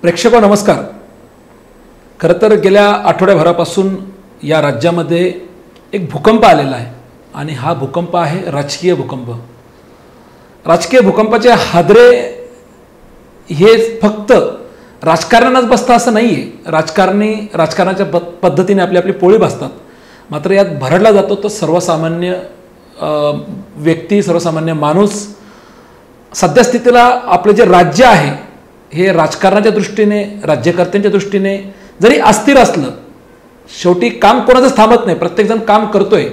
प्रेक्षको नमस्कार। खरं तर गेल्या आठवड्याभरापासून या राज्यामध्ये एक भूकंप आलेला आहे आणि हा भूकंप आहे राजकीय भूकंप। राजकीय भूकंपाचे हादरे हे फक्त राजकारणालाच बसतं असं नाही आहे। राजकारणाच्या पद्धतीने आपली आपली पोळी बसतात, मात्र यात भरडला जातो तो सर्वसामान्य व्यक्ती, सर्वसामान्य माणूस। सध्या स्थितीला आपले जे राज्य आहे हे राजकारणाच्या दृष्टीने, राज्यकर्त्यांच्या दृष्टीने जरी अस्थिर असलं, शेवटी काम कोणाचंच थांबत नाही, प्रत्येकजण काम करतोय।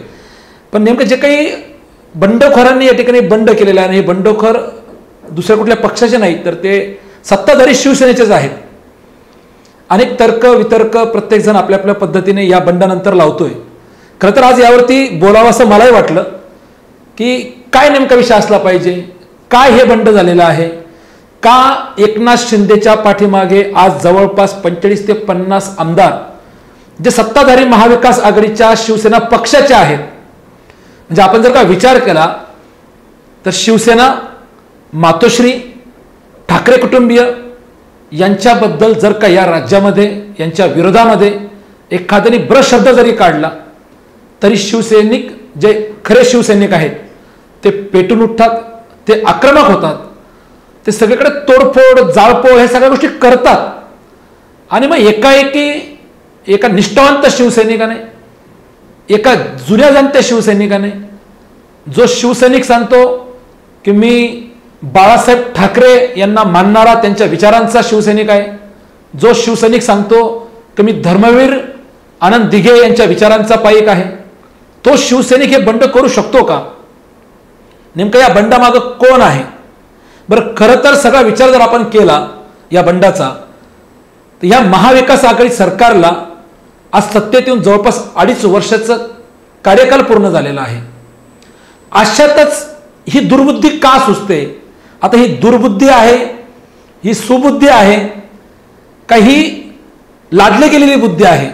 पण नेमकं जे काही बंडखोरांनी या ठिकाणी बंड केलेलं आहे, हे बंडखोर दुसऱ्या कुठल्या पक्षाचे नाही तर ते सत्ताधारी शिवसेनेचेच आहेत। अनेक तर्क वितर्क प्रत्येकजण आपल्या आपल्या पद्धतीने या बंडानंतर लावतोय। खरं तर आज यावरती बोलावं असं मलाही वाटलं की काय नेमका विषय असला पाहिजे, काय हे बंड झालेलं आहे, का एकनाथ शिंदेच्या पाठीमागे आज जवळपास 45 ते 50 आमदार जे सत्ताधारी महाविकास आघाडीच्या शिवसेना पक्षाचे आहेत। म्हणजे आपण जर का विचार केला तर शिवसेना, मातोश्री, ठाकरे कुटुंबीय यांच्याबद्दल जर का या राज्यामध्ये यांच्या विरोधामध्ये एखाद्याने ब्रश शब्द जरी काढला तरी शिवसैनिक जे खरे शिवसैनिक आहेत ते पेटून उठतात, ते आक्रमक होतात, ते सगळीकडे तोडफोड, जाळपोळ हे सगळ्या गोष्टी करतात। आणि मग एकाएकी एका निष्ठावंत शिवसैनिकाने, एका जुन्या जाणत्या शिवसैनिकाने, जो शिवसैनिक सांगतो की मी बाळासाहेब ठाकरे यांना मानणारा त्यांच्या विचारांचा शिवसैनिक आहे, जो शिवसैनिक सांगतो की मी धर्मवीर आनंद दिघे यांच्या विचारांचा पाईक आहे, तो शिवसैनिक हे बंड करू शकतो का? नेमकं या बंडामागं कोण आहे? बरं, खरं तर सगळा विचार जर आपण केला या बंडाचा तर या महाविकास आघाडी सरकारला आज सत्तेत येऊन जवळपास 2.5 वर्षाचं कार्यकाल पूर्ण झालेला आहे। अशातच ही दुर्बुद्धी का सुचते? आता ही दुर्बुद्धी आहे, ही सुबुद्धी आहे, काही लादली गेलेली बुद्धी आहे?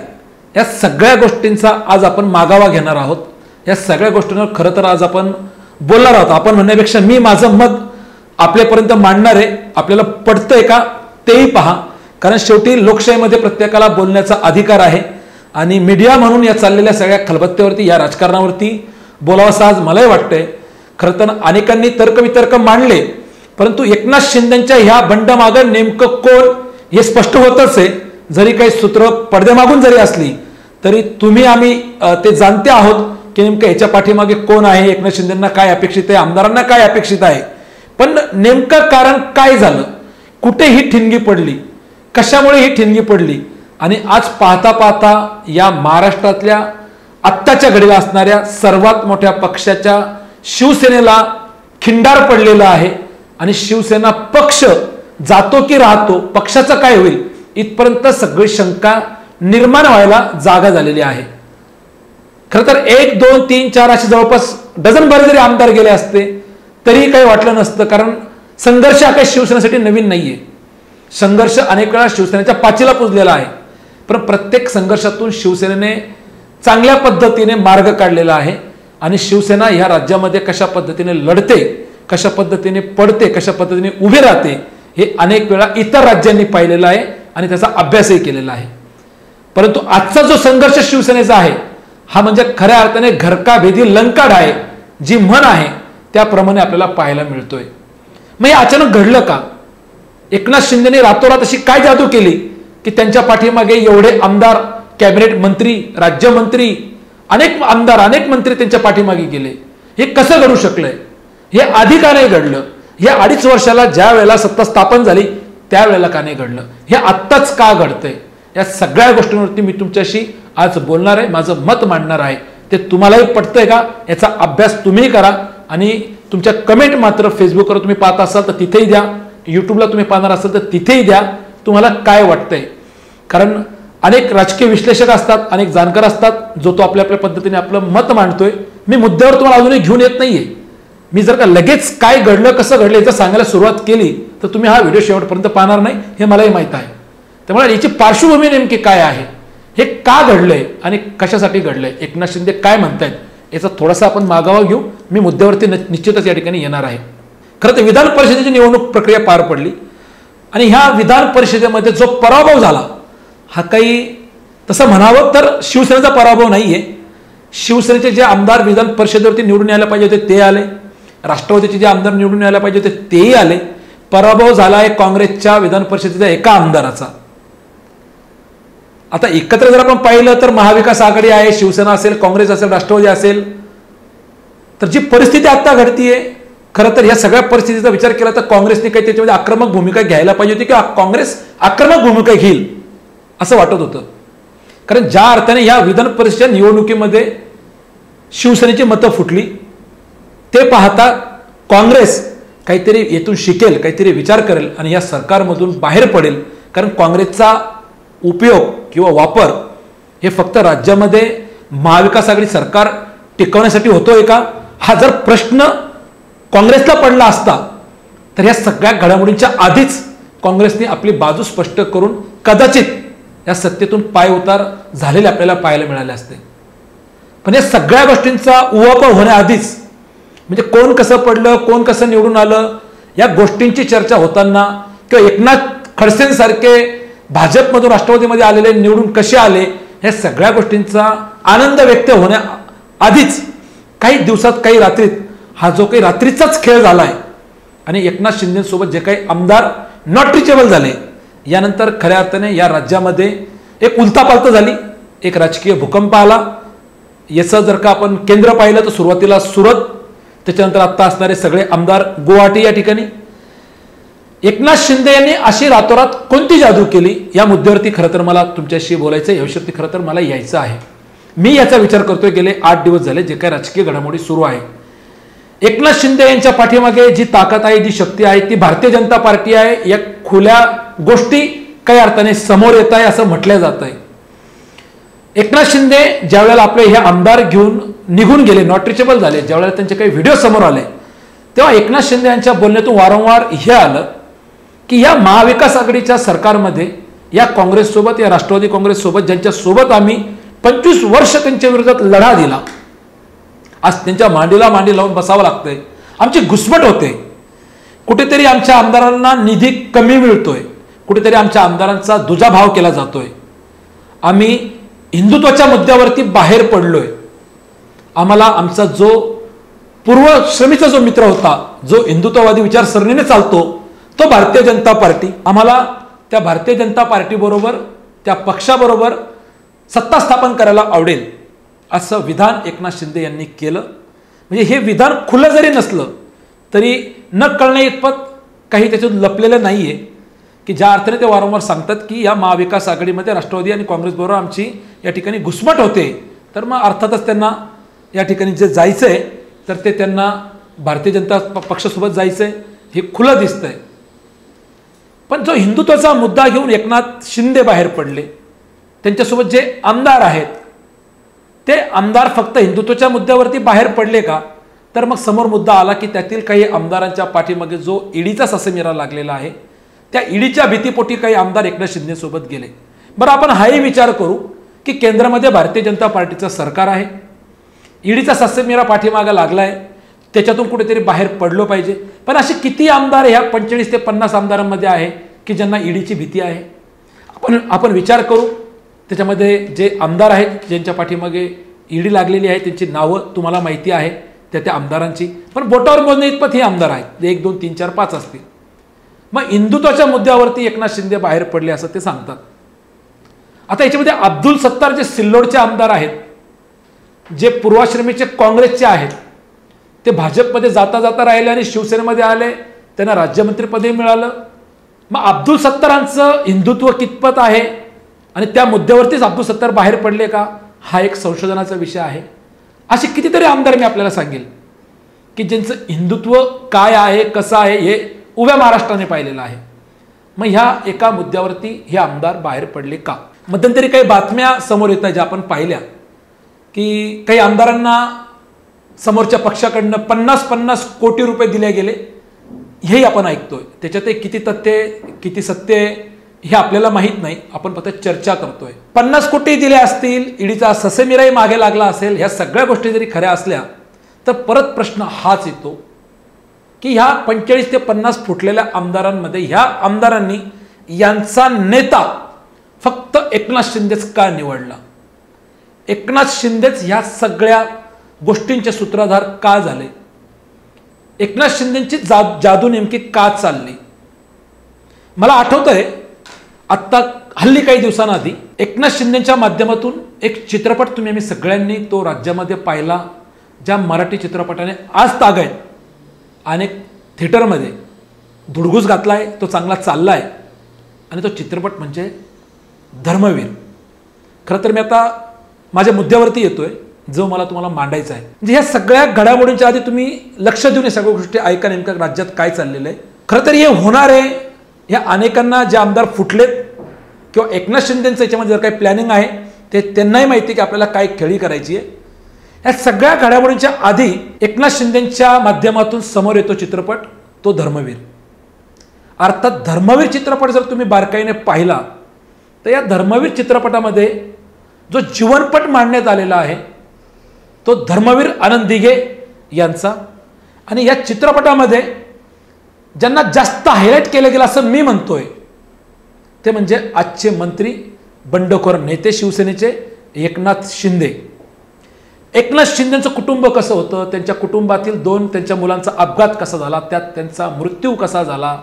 या सगळ्या गोष्टींचा आज आपण मागावा घेणार आहोत। या सगळ्या गोष्टींवर खरं तर आज आपण बोलणार आहोत। आपण म्हणण्यापेक्षा मी माझं मत आपल्यापर्यंत मांडणार आहे। आपल्याला पटतंय का तेही पहा, कारण शेवटी लोकशाहीमध्ये प्रत्येकाला बोलण्याचा अधिकार आहे आणि मीडिया म्हणून या चाललेल्या सगळ्या खलबत्त्यावरती, या राजकारणावरती बोलावंसं आज मलाही वाटतंय। खरं तर अनेकांनी तर्कवितर्क मांडले, परंतु एकनाथ शिंदेच्या ह्या बंडामागं नेमकं कोण हे स्पष्ट होतच आहे। जरी काही सूत्र पडद्यामागून जरी असली तरी तुम्ही आम्ही ते जाणते आहोत की नेमकं याच्या पाठीमागे कोण आहे, एकनाथ शिंदेंना काय अपेक्षित आहे, आमदारांना काय अपेक्षित आहे। पण नेमकं कारण काय झालं, कुठे ही ठिणगी पडली, कशामुळे ही ठिणगी पडली? आणि आज पाहता पाहता या महाराष्ट्रातल्या आत्ताच्या घडीला असणाऱ्या सर्वात मोठ्या पक्षाच्या शिवसेनेला खिंडार पडलेला आहे आणि शिवसेना पक्ष जातो की राहतो, पक्षाचं काय होईल इथपर्यंत सगळी शंका निर्माण व्हायला जागा झालेली आहे। खरं तर 1, 2, 3, 4 असे जवळपास डझनभर जरी आमदार गेले असते तरी काही वाटलं नसतं, कारण संघर्ष हा काही शिवसेनेसाठी नवीन नाहीये। संघर्ष अनेक वेळा शिवसेनेच्या पाचीला पुजलेला आहे, पण प्रत्येक संघर्षातून शिवसेनेने चांगल्या पद्धतीने मार्ग काढलेला आहे आणि शिवसेना ह्या राज्यामध्ये कशा पद्धतीने लढते, कशा पद्धतीने पडते, कशा पद्धतीने उभी राहते हे अनेक वेळा इतर राज्यांनी पाहिलेलं आहे आणि त्याचा अभ्यासही केलेला आहे। परंतु आजचा जो संघर्ष शिवसेनेचा आहे हा म्हणजे खऱ्या अर्थाने घर का भेदी लंकाढ आहे, जी म्हण आहे त्याप्रमाणे आपल्याला पाहायला मिळतोय। मग हे अचानक घडलं का? एकनाथ शिंदेने रातोरात अशी काय जादू केली की त्यांच्या पाठीमागे एवढे आमदार, कॅबिनेट मंत्री, राज्यमंत्री, अनेक आमदार, अनेक मंत्री त्यांच्या पाठीमागे गेले? हे कसं घडू शकलंय? हे आधी का नाही घडलं? हे 2.5 वर्षाला ज्या वेळेला सत्ता स्थापन झाली त्यावेळेला का नाही घडलं? हे आत्ताच का घडतंय? या सगळ्या गोष्टींवरती मी तुमच्याशी आज बोलणार आहे, माझं मत मांडणार आहे। ते तुम्हालाही पटतंय का याचा अभ्यास तुम्ही करा आणि तुमच्या कमेंट मात्र फेसबुकवर तुम्ही पाहत असाल तर तिथेही द्या, यूट्यूबला तुम्ही पाहणार असाल तर तिथेही द्या, तुम्हाला काय वाटतंय। कारण अनेक राजकीय विश्लेषक असतात, अनेक जाणकार असतात, जो तो आपल्या आपल्या पद्धतीने आपलं मत मांडतोय। मी मुद्द्यावर तुम्हाला अजूनही घेऊन येत नाहीये। मी जर का लगेच काय घडलं, कसं घडलं याचं सांगायला सुरुवात केली तर तुम्ही हा व्हिडिओ शेवटपर्यंत पाहणार नाही हे मलाही माहित आहे। त्यामुळे याची पार्श्वभूमी नेमकी काय आहे, हे का घडलंय आणि कशासाठी घडलंय, एकनाथ शिंदे काय म्हणतायत याचा थोडासा आपण मागोवा घेऊ। मी मुद्द्यावरती निश्चितच या ठिकाणी येणार आहे। खरं तर विधान परिषदेची निवडणूक प्रक्रिया पार पडली आणि ह्या विधान परिषदेमध्ये जो पराभव झाला हा काही तसं म्हणावं तर शिवसेनेचा पराभव नाहीये. शिवसेनेचे जे आमदार विधान परिषदेवरती निवडून यायला पाहिजे होते ते आले, राष्ट्रवादीचे जे आमदार निवडून यायला पाहिजे होते तेही आले. पराभव झाला आहे काँग्रेसच्या विधान परिषदेच्या एका आमदाराचा. आता एकत्र जर आपण पाहिलं तर महाविकास आघाडी आहे, शिवसेना असेल, काँग्रेस असेल, राष्ट्रवादी असेल, तर जी परिस्थिती आता घडतीये खरं तर या सगळ्या परिस्थितीचा विचार केला तर काँग्रेसने काही त्याच्यामध्ये आक्रमक भूमिका घ्यायला पाहिजे होती किंवा काँग्रेस आक्रमक भूमिका घेईल असं वाटत होतं. कारण ज्या अर्थाने या विधान परिषदेच्या निवडणुकीमध्ये शिवसेनेची मतं फुटली ते पाहता काँग्रेस काहीतरी येथून शिकेल, काहीतरी विचार करेल आणि या सरकारमधून बाहेर पडेल. कारण काँग्रेसचा उपयोग किंवा वापर हे फक्त राज्यामध्ये महाविकास आघाडी सरकार टिकवण्यासाठी होतोय का, हा जर प्रश्न काँग्रेसला पडला असता तर या सगळ्या घडामोडींच्या आधीच काँग्रेसने आपली बाजू स्पष्ट करून कदाचित या सत्तेतून पाय उतार झालेले आपल्याला पाहायला मिळाले असते. पण या सगळ्या गोष्टींचा उहापोह होण्याआधीच म्हणजे कोण कसं पडलं, कोण कसं निवडून आलं या गोष्टींची चर्चा होताना किंवा एकनाथ खडसेंसारखे भाजपमधून राष्ट्रवादीमध्ये आलेले निवडून कसे आले या सगळ्या गोष्टींचा आनंद व्यक्त होण्याआधीच काही दिवसात काही रात्रीत हा जो काही रात्रीचाच खेळ झाला आहे आणि एकनाथ शिंदेसोबत जे काही आमदार नॉट रिचेबल झाले यानंतर खऱ्या अर्थाने या राज्यामध्ये एक उलथापालथ झाली, एक राजकीय भूकंप आला. याचं जर का आपण केंद्र पाहिलं तर सुरुवातीला सुरत, त्याच्यानंतर आता असणारे सगळे आमदार गुवाहाटी या ठिकाणी. एकनाथ शिंदे यांनी अशी रातोरात कोणती जादू केली या मुद्द्यावरती खरं तर मला तुमच्याशी बोलायचं आहे, याविषयी खरं तर मला यायचं आहे. मी याचा विचार करतोय गेले 8 दिवस झाले जे काही राजकीय घडामोडी सुरू आहे. एकनाथ शिंदे यांच्या पाठीमागे जी ताकद आहे, जी शक्ती आहे ती भारतीय जनता पार्टी आहे. या खुल्या गोष्टी काही अर्थाने समोर येत आहे असं म्हटलं जात आहे. एकनाथ शिंदे ज्यावेळेला आपले हे आमदार घेऊन निघून गेले, नॉट रिचेबल झाले, ज्यावेळेला त्यांचे काही व्हिडिओ समोर आले तेव्हा एकनाथ शिंदे यांच्या बोलण्यातून वारंवार हे आलं की या महाविकास आघाडीच्या सरकारमध्ये या काँग्रेससोबत, या राष्ट्रवादी काँग्रेससोबत ज्यांच्या सोबत आम्ही 25 वर्ष त्यांच्या विरोधात लढा दिला, आज त्यांच्या मांडीला मांडी लावून बसावं लागतंय, आमची घुसमट होते, कुठेतरी आमच्या आमदारांना निधी कमी मिळतोय, कुठेतरी आमच्या आमदारांचा दुजाभाव केला जातोय, आम्ही हिंदुत्वाच्या मुद्द्यावरती बाहेर पडलोय, आम्हाला आमचा जो पूर्वश्रमीचा जो मित्र होता, जो हिंदुत्ववादी विचारसरणीने चालतो तो भारतीय जनता पार्टी, आम्हाला त्या भारतीय जनता पार्टी बरोबर, त्या पक्षाबरोबर सत्ता स्थापन करायला आवडेल असं विधान एकनाथ शिंदे यांनी केलं. म्हणजे हे विधान खुलं जरी नसलं तरी न कळण्या इतपत काही त्याच्यात लपलेलं नाहीये की ज्या अर्थाने ते वारंवार सांगतात की या महाविकास आघाडीमध्ये राष्ट्रवादी आणि काँग्रेस बरोबर आमची या ठिकाणी घुसमट होते, तर मग अर्थातच त्यांना या ठिकाणी जे जायचंय तर ते त्यांना भारतीय जनता पक्षासोबत जायचंय हे खुलं दिसतंय. पण जो हिंदुत्वाचा मुद्दा घेऊन एकनाथ शिंदे बाहेर पडले, त्यांच्यासोबत जे आमदार आहेत ते आमदार फक्त हिंदुत्वाच्या मुद्द्यावरती बाहेर पडले का, तर मग समोर मुद्दा आला की त्यातील काही आमदारांच्या पाठीमागे जो ईडीचा ससेमिरा लागलेला आहे त्या ईडीच्या भीतीपोटी काही आमदार एकनाथ शिंदेसोबत गेले. बरं, आपण हाही विचार करू की केंद्रामध्ये भारतीय जनता पार्टीचं सरकार आहे, ईडीचा ससेमिरा पाठीमागे लागलाय, त्याच्यातून कुठेतरी बाहेर पडलो पाहिजे. पण असे किती आमदार ह्या 45 ते 50 आमदारांमध्ये आहे की ज्यांना ईडीची भीती आहे. आपण विचार करू, त्याच्यामध्ये जे आमदार आहेत ज्यांच्या पाठीमागे ईडी लागलेली आहे त्यांची नावं तुम्हाला माहिती आहे त्या आमदारांची, पण बोटावर मोजणे इतपत हे आमदार आहेत, 1 2 3 4 5 असतील. मग हिंदुत्वाच्या मुद्द्यावरती एकनाथ शिंदे बाहेर पडले असं ते सांगतात. आता याच्यामध्ये अब्दुल सत्तार जे सिल्लोडचे आमदार आहेत, जे पूर्वाश्रमीचे काँग्रेसचे आहेत, ते भाजपमध्ये जाता जाता राहिले आणि शिवसेनेमध्ये आले, त्यांना राज्यमंत्रीपदही मिळालं. मग अब्दुल सत्तारांचं हिंदुत्व कितपत आहे आणि त्या मुद्द्यावरतीच अब्दुल सत्तार बाहेर पडले का, हा एक संशोधनाचा विषय आहे. असे कितीतरी आमदार मी आपल्याला सांगेल की ज्यांचं हिंदुत्व काय आहे, कसं आहे हे उभ्या महाराष्ट्राने पाहिलेलं आहे. मग ह्या एका मुद्द्यावरती हे आमदार बाहेर पडले का. मध्यंतरी काही बातम्या समोर येतात ज्या आपण पाहिल्या की काही आमदारांना समोरच्या पक्षाकडनं 50-50 कोटी रुपये दिले गेले, हेही आपण ऐकतोय. त्याच्यात किती तथ्य किती सत्य हे आपल्याला माहीत नाही, आपण फक्त चर्चा करतोय. 50 कोटी दिले असतील, ईडीचा ससेमिराही मागे लागला असेल, ह्या सगळ्या गोष्टी जरी खऱ्या असल्या तर परत प्रश्न हाच येतो की ह्या 45 ते 50 फुटलेल्या आमदारांमध्ये ह्या आमदारांनी यांचा नेता फक्त एकनाथ शिंदेच का निवडला? एकनाथ शिंदेच ह्या सगळ्या गोष्टींचे सूत्रधार का झाले? एकनाथ शिंदेची जादू नेमकी का चालली? मला आठवतंय आत्ता हल्ली काही दिवसांआधी एकनाथ शिंदेच्या माध्यमातून एक चित्रपट तुम्ही आम्ही सगळ्यांनी तो राज्यामध्ये पाहिला, ज्या मराठी चित्रपटाने आज तागायत अनेक थिएटरमध्ये धुडगूस घातला आहे, तो चांगला चालला आहे आणि तो चित्रपट म्हणजे धर्मवीर. खरं तर मी आता माझ्या मुद्द्यावरती येतोय जो मला तुम्हाला मांडायचा आहे. म्हणजे ह्या सगळ्या घडामोडींच्या आधी तुम्ही लक्ष देऊन या सगळ्या गोष्टी ऐका, नेमकं राज्यात काय चाललेलं आहे. खरं तर हे होणार आहे. ह्या अनेकांना जे आमदार फुटलेत किंवा एकनाथ शिंदेचं याच्यामध्ये जर काही प्लॅनिंग आहे ते त्यांनाही माहिती की आपल्याला काय खेळी करायची आहे. या सगळ्या घडामोडींच्या आधी एकनाथ शिंदेच्या माध्यमातून समोर येतो चित्रपट तो धर्मवीर. अर्थात धर्मवीर चित्रपट जर तुम्ही बारकाईने पाहिला तर या धर्मवीर चित्रपटामध्ये जो जीवनपट मांडण्यात आलेला आहे तो धर्मवीर आनंद दिघे यांचा. आणि या चित्रपटामध्ये ज्यांना जास्त हायलाईट केलं गेलं असं मी म्हणतोय ते म्हणजे आजचे मंत्री, बंडखोर नेते शिवसेनेचे एकनाथ शिंदे. एकनाथ शिंदेचं कुटुंब कसं होतं, त्यांच्या कुटुंबातील 2 त्यांच्या मुलांचा अपघात कसा झाला, त्यात त्यांचा मृत्यू कसा झाला,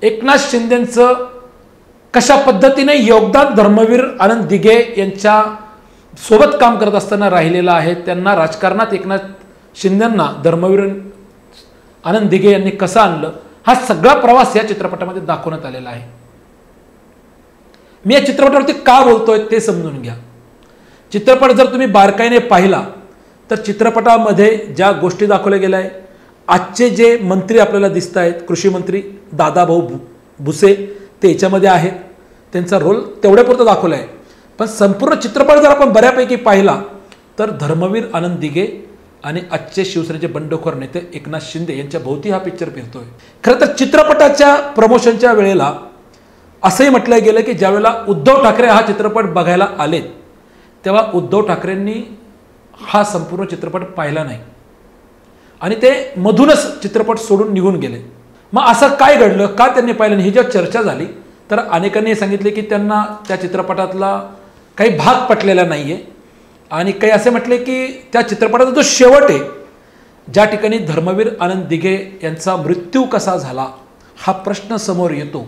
एकनाथ शिंदेचं कशा पद्धतीने योगदान धर्मवीर आनंद दिघे यांच्या सोबत काम करत असताना राहिलेलं आहे, त्यांना राजकारणात एकनाथ शिंदेंना धर्मवीर आनंद दिघे यांनी कसं आणलं, हा सगळा प्रवास या चित्रपटामध्ये दाखवण्यात आलेला आहे. मी या चित्रपटावरती का बोलतोय ते समजून घ्या. चित्रपट जर तुम्ही बारकाईने पाहिला तर चित्रपटामध्ये ज्या गोष्टी दाखवल्या गेल्या आहे, आजचे जे मंत्री आपल्याला दिसत आहेत, कृषी मंत्री दादाभाऊ भुसे ते याच्यामध्ये आहेत, त्यांचा रोल तेवढ्यापुरतं दाखवला आहे. पण संपूर्ण चित्रपट जर आपण बऱ्यापैकी पाहिला तर धर्मवीर आनंद दिघे आणि आजचे शिवसेनेचे बंडखोर नेते एकनाथ शिंदे यांच्या भोवती हा पिक्चर फिरतोय. खरं तर चित्रपटाच्या प्रमोशनच्या वेळेला असंही म्हटलं गेलं की ज्यावेळेला उद्धव ठाकरे हा चित्रपट बघायला आलेत तेव्हा उद्धव ठाकरेंनी हा संपूर्ण चित्रपट पाहिला नाही आणि ते मधूनच चित्रपट सोडून निघून गेले. मग असं काय घडलं, का त्यांनी पाहिलं नाही, ही जेव्हा चर्चा झाली तर अनेकांनी सांगितले की त्यांना त्या चित्रपटातला काही भाग पटलेला नाही आहे आणि काही असे म्हटले की त्या चित्रपटाचा जो शेवट आहे, ज्या ठिकाणी धर्मवीर आनंद दिघे यांचा मृत्यू कसा झाला हा प्रश्न समोर येतो,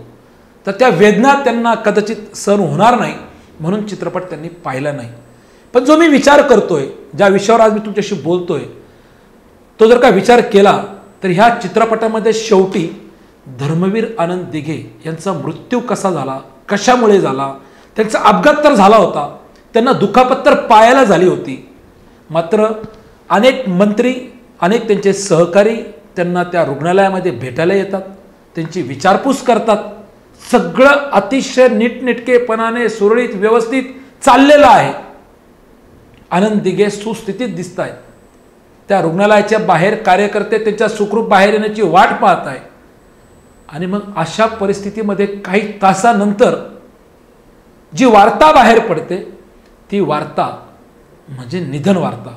तर त्या वेदना त्यांना कदाचित सहन होणार नाही म्हणून चित्रपट त्यांनी पाहिला नाही. पण जो मी विचार करतोय, ज्या विषयावर आज मी तुमच्याशी बोलतोय, तो जर का विचार केला तर ह्या चित्रपटामध्ये शेवटी धर्मवीर आनंद दिघे यांचा मृत्यू कसा झाला, कशामुळे झाला, त्यांचा अपघात तर झाला होता, त्यांना दुखापत तर पायाला झाली होती, मात्र अनेक मंत्री, अनेक त्यांचे सहकारी त्यांना त्या रुग्णालयामध्ये भेटायला येतात, त्यांची विचारपूस करतात. सगळं अतिशय नीटनेटकेपणाने सुरळीत व्यवस्थित चाललेलं आहे. आनंद दिघे सुस्थितीत दिसत आहेत. त्या रुग्णालयाच्या बाहेर कार्यकर्ते त्यांच्या सुखरूप बाहेर येण्याची वाट पाहत आहे आणि मग अशा परिस्थितीमध्ये काही तासानंतर जी वार्ता बाहेर पडते ती वार्ता म्हणजे निधन वार्ता.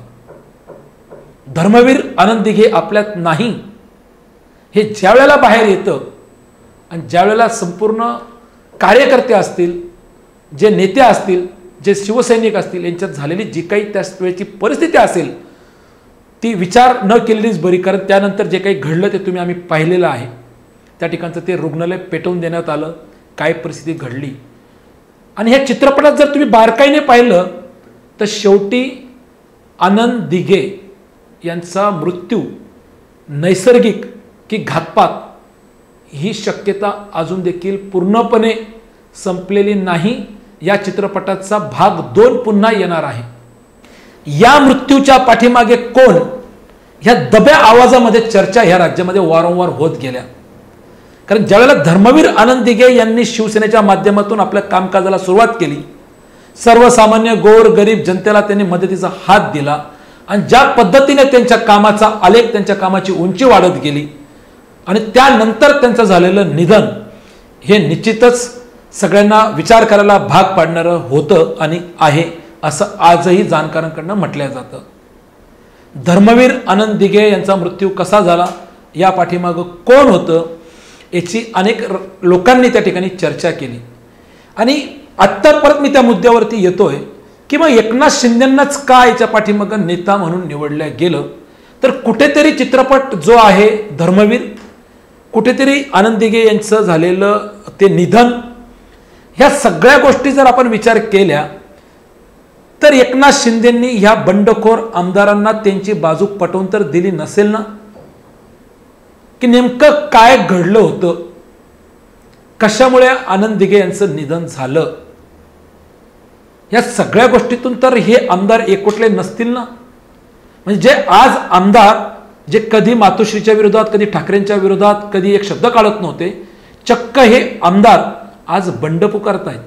धर्मवीर आनंद दिघे आपल्यात नाही हे ज्या वेळेला बाहेर येतं आणि ज्या वेळेला संपूर्ण कार्यकर्ते असतील, जे नेते असतील, जे शिवसैनिक असतील, यांच्यात झालेली जी काही त्या वेळेची परिस्थिती असेल ती विचार न केलेलीच बरी. कारण त्यानंतर जे काही घडलं ते तुम्ही आम्ही पाहिलेलं आहे. त्या ठिकाणचं ते रुग्णालय पेटवून देण्यात आलं, काय परिस्थिती घडली. आणि ह्या चित्रपटात जर तुम्ही बारकाईने पाहिलं तर शेवटी आनंद दिघे यांचा मृत्यू नैसर्गिक की घातपात ही शक्यता अजून देखील पूर्णपणे संपलेली नाही. या चित्रपटाचा भाग 2 पुन्हा येणार आहे. या मृत्यूच्या पाठीमागे कोण, ह्या दब्या आवाजामध्ये चर्चा ह्या राज्यामध्ये वारंवार होत गेल्या. कारण ज्यावेळेला धर्मवीर आनंद दिघे यांनी शिवसेनेच्या माध्यमातून आपल्या कामकाजाला सुरुवात केली, सर्वसामान्य गोर गरीब जनतेला त्यांनी मदतीचा हात दिला आणि ज्या पद्धतीने त्यांच्या कामाचा आलेख, त्यांच्या कामाची उंची वाढत गेली आणि त्यानंतर त्यांचं झालेलं निधन हे निश्चितच सगळ्यांना विचार करायला भाग पाडणारं होतं आणि आहे असं आजही जाणकारांकडून म्हटलं जातं. धर्मवीर आनंद दिघे यांचा मृत्यू कसा झाला या पाठीमागं कोण होतं याची अनेक लोकांनी त्या ठिकाणी चर्चा केली. आणि आत्ता परत मी त्या मुद्द्यावरती येतोय की मग एकनाथ शिंदेंनाच का याच्या पाठीमागं नेता म्हणून निवडलं गेलं. तर कुठेतरी चित्रपट जो आहे धर्मवीर, कुठेतरी आनंद दिघे यांचं झालेलं ते निधन, ह्या सगळ्या गोष्टी जर आपण विचार केल्या तर एकनाथ शिंदेंनी ह्या बंडखोर आमदारांना त्यांची बाजू पटवून तर दिली नसेल ना. की नेमकं काय घडलं होतं, कशामुळे आनंद दिघे यांचं निधन झालं, या सगळ्या गोष्टीतून तर हे आमदार एकवटले नसतील ना. म्हणजे जे आज आमदार जे कधी मातोश्रीच्या विरोधात, कधी ठाकरेंच्या विरोधात कधी एक शब्द काढत नव्हते, चक्क हे आमदार आज बंड पुकारतायत.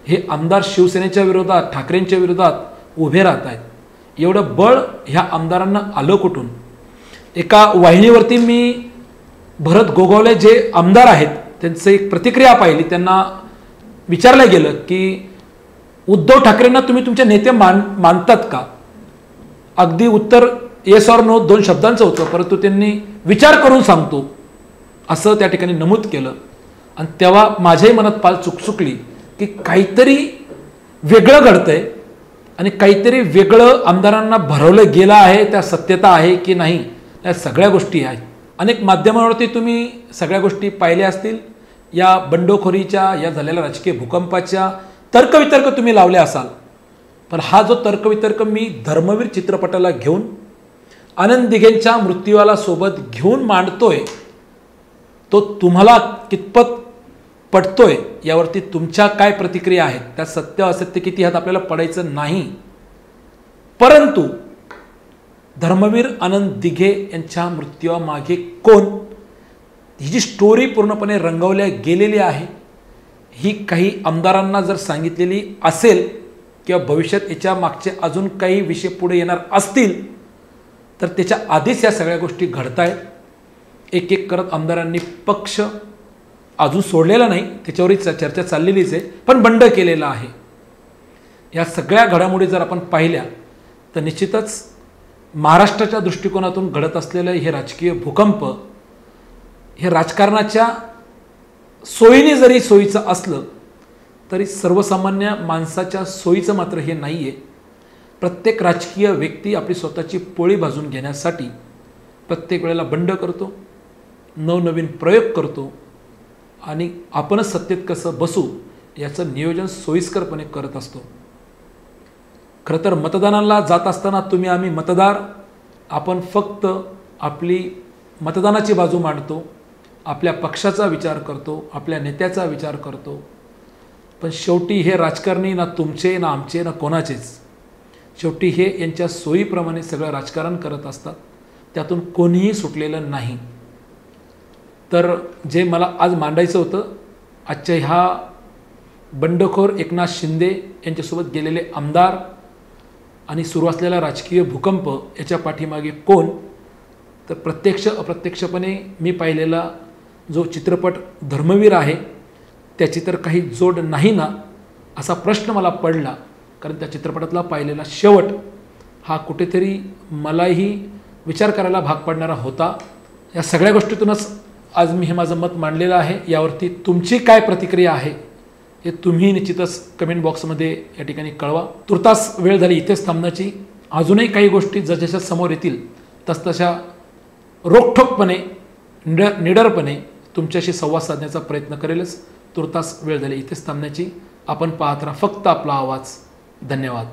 हे आमदार शिवसेनेच्या विरोधात, ठाकरेंच्या विरोधात उभे राहत आहेत. एवढं बळ ह्या आमदारांना आलं कुठून. एका वाहिनीवरती मी भरत गोगावले जे आमदार आहेत त्यांचं एक प्रतिक्रिया पाहिली. त्यांना विचारलं गेलं की उद्धव ठाकरेंना तुम्ही तुमचे नेते मानतात का. अगदी उत्तर येस ऑर नो 2 शब्दांचं होतं, परंतु त्यांनी विचार करून सांगतो असं त्या ठिकाणी नमूद केलं. आणि तेव्हा माझ्याही मनात पाल चुकचुकली की काहीतरी वेगळं घडतंय आणि काहीतरी वेगळं आमदारांना भरवलं गेलं आहे. त्या सत्यता आहे की नाही, या सगळ्या गोष्टी आहेत. अनेक माध्यमांवरती तुम्ही सगळ्या गोष्टी पाहिल्या असतील. या बंडखोरीच्या, या झालेल्या राजकीय भूकंपाच्या तर्कवितर्क तुम्ही लावले असाल. पण हा जो तर्कवितर्क मी धर्मवीर चित्रपटाला घेऊन आनंद दिघेंच्या मृत्यूला सोबत घेऊन मांडतोय, तो तुम्हाला कितपत पटतोय यावरती तुमच्या काय प्रतिक्रिया आहेत. त्या सत्य असत्य किती ह्यात आपल्याला पडायचं नाही. परंतु धर्मवीर आनंद दिघे यांच्या मृत्यूमागे कोण, ही जी स्टोरी पूर्णपणे रंगवल्या गेलेली आहे, ही काही आमदारांना जर सांगितलेली असेल किंवा भविष्यात याच्या मागचे अजून काही विषय पुढे येणार असतील तर त्याच्या आधीच या सगळ्या गोष्टी घडतायत. एक एक करत आमदारांनी पक्ष अजून सोडलेला नाही, त्याच्यावरही चर्चा चाललेलीच आहे, पण बंड केलेला आहे. या सगळ्या घडामोडी जर आपण पाहिल्या तर निश्चितच महाराष्ट्राच्या दृष्टिकोनातून घडत असलेलं हे राजकीय भूकंप हे राजकारणाच्या सोयीने जरी सोयीचं असलं तरी सर्वसामान्य माणसाच्या सोयीचं मात्र हे नाही आहे. प्रत्येक राजकीय व्यक्ती आपली स्वतःची पोळी भाजून घेण्यासाठी प्रत्येक वेळेला बंड करतो, नवनवीन प्रयोग करतो आणि आपणच सत्तेत कसं बसू याचं नियोजन सोयीस्करपणे करत असतो. खरं तर मतदानाला जात असताना तुम्ही आम्ही मतदार, आपण फक्त आपली मतदानाची बाजू मांडतो, आपल्या पक्षाचा विचार करतो, आपल्या नेत्याचा विचार करतो. पण शेवटी हे राजकारणी ना तुमचे ना आमचे ना कोणाचेच. शेवटी हे यांच्या सोयीप्रमाणे सगळं राजकारण करत असतात. त्यातून कोणीही सुटलेलं नाही. तर जे मला आज मांडायचं होतं, आजच्या ह्या बंडखोर एकनाथ शिंदे यांच्यासोबत गेलेले आमदार आणि सुरू असलेला राजकीय भूकंप याच्या पाठीमागे कोण, तर प्रत्यक्ष अप्रत्यक्षपणे मी पाहिलेला जो चित्रपट धर्मवीर आहे त्याची तर काही जोड नाही ना असा प्रश्न मला पडला. कारण त्या चित्रपटातला पाहिलेला शेवट हा कुठेतरी मलाही विचार करायला भाग पडणारा होता. या सगळ्या गोष्टीतूनच आज मी हे माझं मत मांडलेलं आहे. यावरती तुमची काय प्रतिक्रिया आहे हे तुम्ही निश्चितच कमेंट बॉक्समध्ये या ठिकाणी कळवा. तुर्तास वेळ झाली इथेच थांबण्याची. अजूनही काही गोष्टी जसजशा समोर येतील तसतशा रोखठोकपणे निडरपणे तुमच्याशी संवाद साधण्याचा प्रयत्न करेलच. तुर्तास वेळ झाली इथेच थांबण्याची. आपण पाहत राहा फक्त आपला आवाज. धन्यवाद.